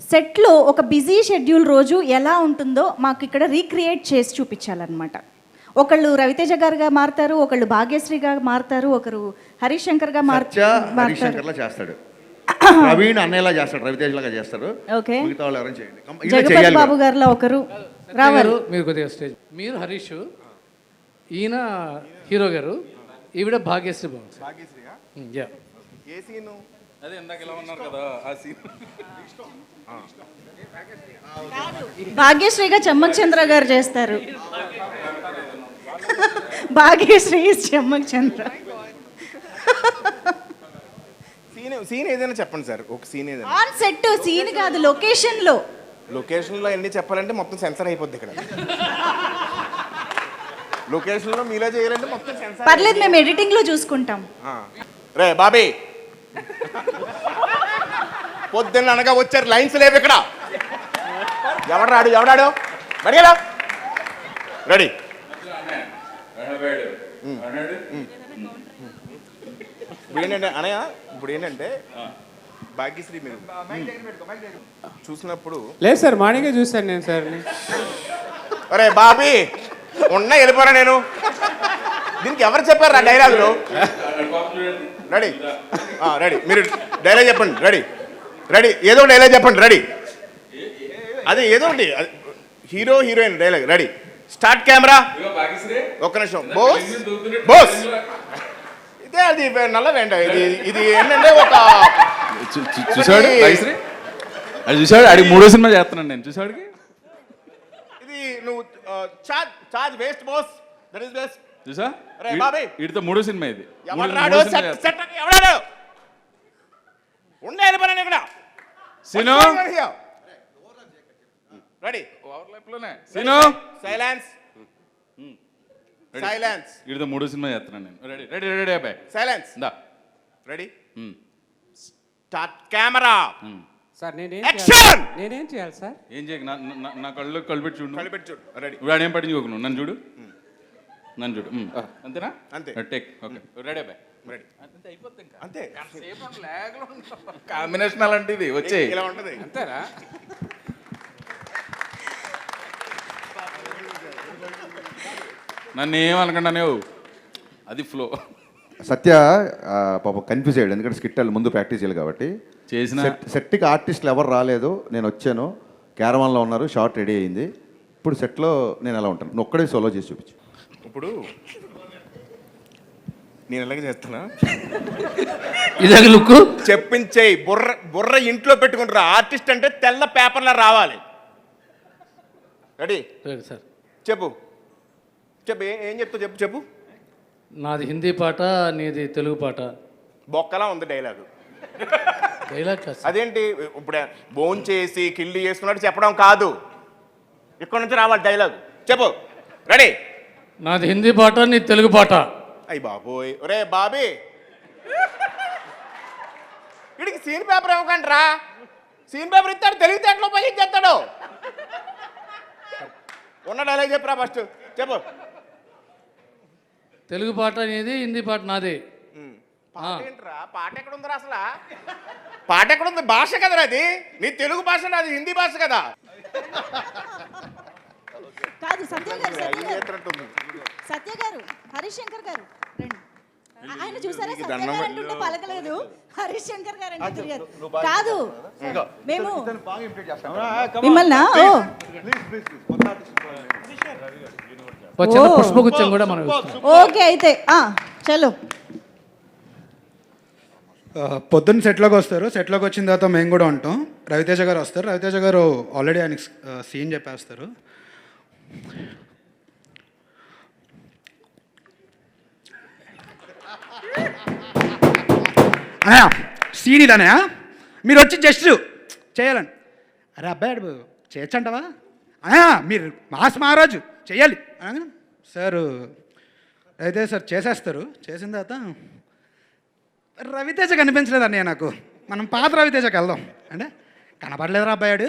సెట్లో ఒక busy schedule రోజు ఎలా ఉంటుందో మాకు ఇక్కడ రీక్రియేట్ చేసి చూపించాలన్నమాట. ఒకళ్ళు రవితేజ గారుగా మారుతారు, ఒకళ్ళు భాగ్యశ్రీగా మారుతారు, ఒకరు హరీష్ శంకర్గా మారుతారు, చేస్తాడు ప్రవీణ్ అన్నయ్యలా చేస్తాడు, రవితేజలాగా చేస్తారు. ఓకే, మిగతా వాళ్ళు ఎవరైనా చేయండి. జగపతి బాబు గారిలో ఒకరు రావాలి. మీరు కొద్దిగా స్టేజ్, మీరు హరీష్, ఈయన హీరో గారు, ఈవిడ భాగ్యశ్రీ బాబు. అదే ఇందాక ఎలా ఉన్నారు కదా ఆ సీన్. భాగ్యశ్రీగా చెమ్మక్ చంద్ర గారు చేస్తారు. భాగ్యశ్రీ చెమ్మక్ చంద్ర. సీన్ ఏదైనా చెప్పండి సార్, ఒక సీన్ ఏదైనా. ఆన్ సెట్ సీన్ కాదు, లొకేషన్ లో. లొకేషన్ లో ఎన్ని చెప్పాలంటే మొత్తం సెన్సర్ అయిపోద్ది ఇక్కడ. లొకేషన్ లో మీలా చేయాలంటే మొత్తం సెన్సర్. పర్లేదు, మేము ఎడిటింగ్ లో చూసుకుంటాం. రే బాబీ, పొద్దున్న అనగా వచ్చారు, లైన్స్ లేవు ఇక్కడ. ఎవడాడు బడిగా రెడీ. ఇప్పుడు ఏంటంటే అనయ్య, ఇప్పుడు ఏంటంటే భాగ్యశ్రీ మీరు చూసినప్పుడు. లేదు సార్, మార్నింగే చూశాను నేను సార్. అరే బాబీ ఉన్నా వెళ్ళిపోరా నేను. దీనికి ఎవరు చెప్పారు రా డైలాగులు? రెడీ రెడీ, మీరు డైలాగ్ చెప్పండి. రెడీ ఏదో డైలాగ్ చెప్పండి. రెడీ, అదే ఏదో ఒకటి, hero heroine dialogue. Ready, start camera. ఒక్క నిమిషం. బోస్ ఇదే అది నల్లవేంట. ఇది ఏంటంటే ఒక చూసాడు అది చూసాడు, అడిగి మూడో సినిమా చేస్తున్నాను నేను. చూసాడుకి ఇది నువ్వు charge waste boss, that is best. చూసా వీటితో మూడో సినిమా ఇది. ఎవడాడు ఉండే వెళ్ళిపోయాను ఇక్కడ. Scene ready, scene silence. Silence. వీటితో మూడో సినిమా చేస్తున్నాను నేను. రెడీ రెడీ రెడీ అబ్బాయి, సైలెన్స్. దా ready, start camera. Sir action. నేనేం చేయాలి సార్? ఏం చేయకు, నా కళ్ళు పెట్టి చూడు. చూడు. రెడీ, ఇప్పుడు ఆడేం పట్టించుకోకు, నువ్వు నన్ను చూడు. అంతేనా? అంతే. టేక్. ఓకే, రెడీ అబ్బాయి. రెడీ, అయిపోతుంది ఇంకా. అంతే. కాంబినేషన్ అలాంటిది వచ్చే ఇలా ఉంటుంది. అంతేనా? నన్ను ఏమనుకున్నాను, అది ఫ్లో. సత్య పాపం కన్ఫ్యూజ్ అయ్యాడు, ఎందుకంటే స్కిట్ ముందు ప్రాక్టీస్ చేయాలి కాబట్టి. చేసిన సెట్కి ఆర్టిస్టులు ఎవరు రాలేదు, నేను వచ్చాను, క్యారవాన్లో ఉన్నారు, షార్ట్ రెడీ అయింది. ఇప్పుడు సెట్లో నేను ఎలా ఉంటాను, నువ్వు ఒక్కడే సోలో చేసి చూపించు. ఇప్పుడు నేను ఎలాగ చేస్తున్నా, ఇదే లుక్ చెప్పించేయి. బుర్ర ఇంట్లో పెట్టుకుంటారా. ఆర్టిస్ట్ అంటే తెల్ల పేపర్లో రావాలి. Ready sir. చెప్పు ఏం చెప్తావు చెప్పు. నాది హిందీ పాట, నీది తెలుగు పాట. బొక్కలా ఉంది డైలాగు. డైలాగ్ కాదు. అదేంటి ఇప్పుడు బోన్ చేసి కిల్లి చేసుకున్నట్టు చెప్పడం కాదు, ఇక్కడ నుంచి రావాలి డైలాగ్. చెప్పు. రెడీ, నాది హిందీ పాట, నీది తెలుగు పాట. అయ్యి బాబోయ్, ఒరే బాబీ వీడికి సీన్ పేపర్ ఇవ్వకండి రా. సీన్ పేపర్ ఇస్తాడు, తెలివితేటలో ఉపయోగించేస్తాడు. ఉన్న డైలాగ్ చెప్పురా ఫస్ట్. చెప్పు. తెలుగు పాట నీది, హిందీ పాట నాది. పాట ఏంట్రా? పాట ఎక్కడ ఉందిరా అసలు? పాట ఎక్కడ ఉంది? భాష కదరా అది. నీ తెలుగు భాష, అది హిందీ భాష కదా. కాదు సత్య గారు, హరీష్ శంకర్ గారు రండి. ఆయన చూసారా, సత్య గారు అంటుంటే పలకలేదు, హరీష్ శంకర్ గారు అంటే తిరిగారు. కాదు మేము మిమ్మల్ని పుష్పగుచ్చం కూడా మనం. ఓకే అయితే చలో. పొద్దున్న సెట్లోకి వస్తారు, సెట్లోకి వచ్చిన తర్వాత మేము కూడా ఉంటాం. రవితేజ గారు వస్తారు, రవితేజ గారు ఆల్రెడీ ఆయనకి సీన్ చెప్పేస్తారు. అన్నయ్య సీన్ ఇదనయా, మీరు వచ్చి జస్ట్ చేయాలని. అరే అబ్బాయి చేయొచ్చంటవా అన్నయ్య, మీరు మాస్ మహారాజు చెయ్యాలి అనగా సార్ అయితే సార్ చేసేస్తారు. చేసిన తర్వాత రవితేజ కనిపించలేదు అన్నయ్య నాకు, మనం పాత రవితేజకి వెళ్దాం అంటే, కనపడలేదురా అబ్బాయాడు,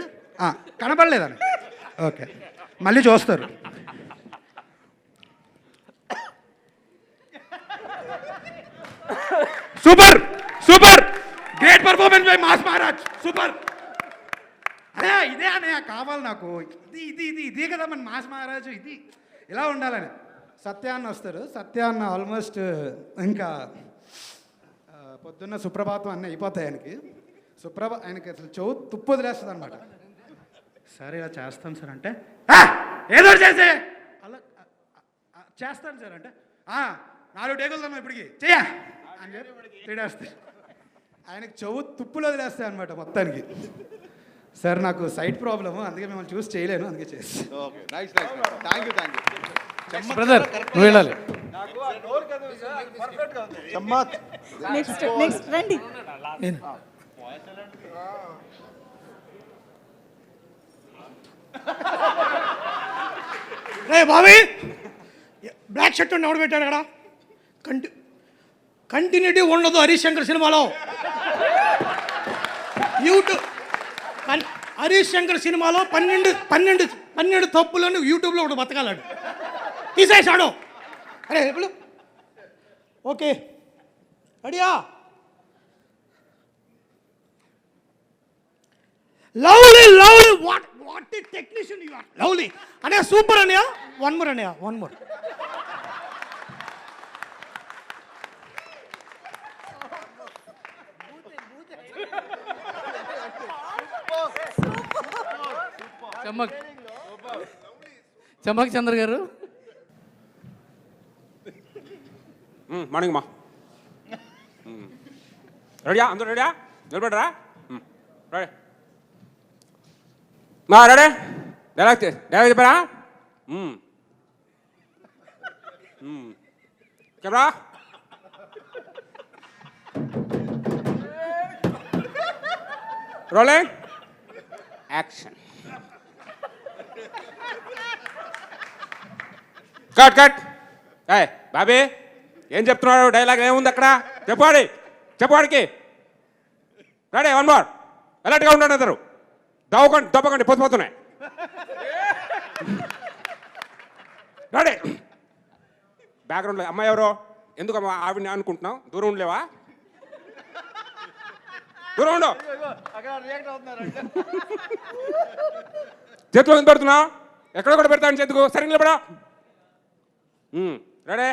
కనపడలేదని. ఓకే, మళ్ళీ చూస్తారు. Super, great performance by mass Maharaj, super. అనే ఇదే అనే కావాలి నాకు, ఇదే కదా మన మాస్ మహారాజు, ఇది ఇలా ఉండాలని. సత్యాన్న వస్తారు. సత్యాన్న ఆల్మోస్ట్ ఇంకా పొద్దున్న సుప్రభాతం అన్నీ అయిపోతాయి ఆయనకి. ఆయనకి అసలు చెవు తుప్పు వదిలేస్తుంది అనమాట. సరే ఇలా చేస్తాను సార్ అంటే, ఏదో చేసే అలా చేస్తాను సార్ అంటే, 4 టేకులు తమ్మా ఇప్పటికి చెయ్య అని చెప్పి తిడేస్తాయి. ఆయనకి చెవు తుప్పులు వదిలేస్తాయి అనమాట మొత్తానికి. సార్ నాకు సైట్ ప్రాబ్లము, అందుకే మిమ్మల్ని చూసి చేయలేను, అందుకే చేసి. బ్రదర్ నువ్వు వెళ్ళాలి. నెక్స్ట్ రండి. రే బాబీ, బ్లాక్ షర్ట్ ఎవడు పెట్టాడు అక్కడ? కంటిన్యూటీ ఉండదు హరీష్ శంకర్ సినిమాలో. యూట్యూబ్ హరీష్ శంకర్ సినిమాలో 12 తప్పులను యూట్యూబ్లో ఒకటి బతకాలాడు, తీసేసాడు. అరే ఎప్పుడు ఓకే అడియా lovely what technician you are. Lovely అనే సూపర్ అనియా. వన్ మోర్ చమ్మక్ చంద్ర గారు. మార్నింగ్ మా రెడీయా? అందరూ రెడీయా? నిలబడరా. రెడీ మా రెడీ. డైలాగ్ చెప్పారా? Camera rolling action. Cut. Bobby ఏం చెప్తున్నాడు? డైలాగ్ ఏముంది అక్కడ? చెప్పువాడికి. Ready, 1 more. అలర్ట్గా ఉండండి అందరు. దప్పకండి పొద్దుపోతున్నాయి. రెడీ. బ్యాక్గ్రౌండ్లో అమ్మాయి ఎవరో? ఎందుకు అమ్మా ఆవిడని అనుకుంటున్నావు? దూరం ఉండలేవా? దూరం ఉండు. చేతిలో ఎందుకు పెడుతున్నావు? ఎక్కడ కూడా పెడతాను చేతుకు. సరే నిలబడా. Ready,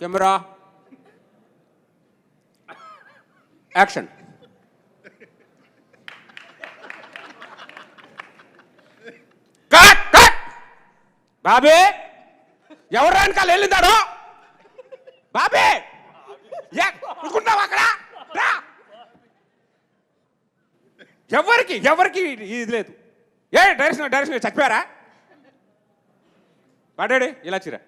camera action. Cut. Bobby ఎవరు వెనకాల వెళ్ళిందాడు? బాబీ చూసుకుంటావు అక్కడ. ఎవరికి ఇది లేదు. డైరెక్షన్ చచ్చిపోయారా? పడాడు ఇలా చిరా.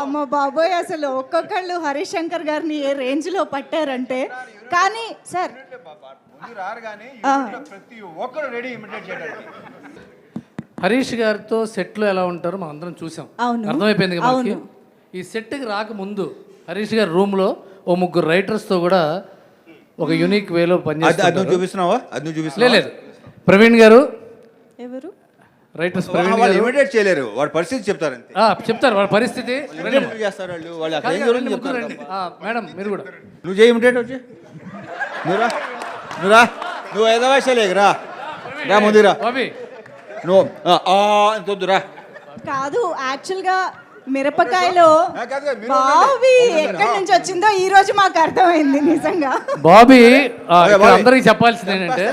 అమ్మ బాబోయ్, అసలు ఒక్కొక్కళ్ళు హరీష్ శంకర్ గారిని ఏ రేంజ్లో పట్టారంటే. కానీ సార్ హరీష్ గారితో సెట్లో ఎలా ఉంటారో మనం అందరం చూసాం. అవును. అర్థమైపోయింది కదా మనకి. ఈ సెట్కి రాకముందు హరీష్ గారి రూమ్లో 3 రైటర్స్తో కూడా ఒక యూనిక్ వేలో పనిచేస్తారు. లేదు ప్రవీణ్ గారు ఎవరు రైటర్స్ ఇమిడియేట్ చేయలేరు, వాడి పరిస్థితి చెప్తారు అంతే. చెప్తారు వాళ్ళ పరిస్థితి. చేస్తారు వాళ్ళు అక్కడ ఏం జరుగుతుందో చెప్తారు. మేడం మీరు కూడా నువ్వు చేయి ఇమిడియేట్ వచ్చి నువ్వు ఏదో వయసులేరా ముందురా బాబీ. నువ్వు వద్దురా. కాదు, యాక్చువల్గా మిరపకాయలో బావి ఎక్కడి నుంచి వచ్చిందో ఈ రోజు మాకు అర్థమైంది నిజంగా. బాబీ అందరికి చెప్పాల్సింది ఏంటంటే